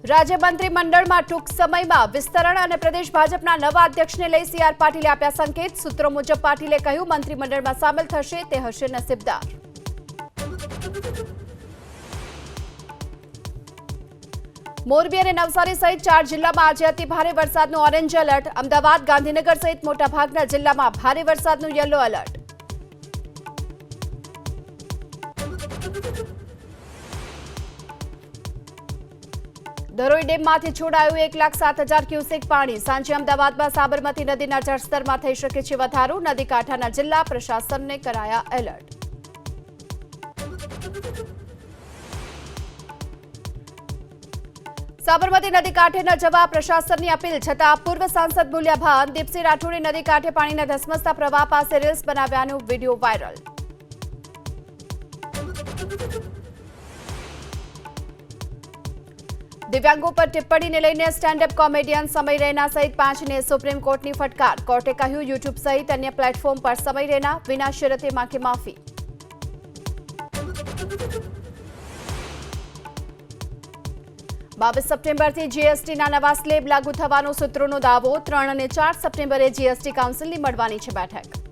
રાજ્ય મંત્રીમંડળમાં ટૂંક સમયમાં વિસ્તરણ અને પ્રદેશ ભાજપના નવા અધ્યક્ષને લઈ સી આર પાટીલે આપ્યા સંકેત। સૂત્રો મુજબ પાટીલે કહ્યું, મંત્રીમંડળમાં સામેલ થશે તે હશે નસીબદાર। મોરબી અને નવસારી સહિત 4 જિલ્લામાં આજે અતિ ભારે વરસાદનું ઓરેન્જ એલર્ટ। અમદાવાદ, ગાંધીનગર સહિત મોટાભાગના જિલ્લામાં ભારે વરસાદનું યલો એલર્ટ। ધરોઈ ડેમમાંથી છોડાયું 1,07,000 ક્યુસેક પાણી। સાંજે અમદાવાદમાં સાબરમતી નદીના જળસ્તરમાં થઈ શકે છે વધારો। નદી કાંઠાના જિલ્લા પ્રશાસનને કરાયા એલર્ટ। સાબરમતી નદી કાંઠે ન જવા પ્રશાસનની અપીલ છતાં પૂર્વ સાંસદ ભૂલ્યા ભાન। દીપસિંહ રાઠોડે નદી કાંઠે પાણીના ધસમસતા પ્રવાહ પાસે રીલ્સ બનાવ્યાનો વિડીયો વાયરલ। દિવ્યાંગો પર ટિપ્પણીને લઈને સ્ટેન્ડઅપ કોમેડિયન સમય રૈના સહિત 5ને સુપ્રીમ કોર્ટની ફટકાર। કોર્ટે કહ્યું, યુટ્યુબ સહિત અન્ય પ્લેટફોર્મ પર સમય રૈના વિના શરતે માંગે માફી। 22 સપ્ટેમ્બરથી જીએસટીના નવા સ્લેબ લાગુ થવાનો સૂત્રોનો દાવો। 3 અને 4 સપ્ટેમ્બરે જીએસટી કાઉન્સિલની મળવાની છે બેઠક।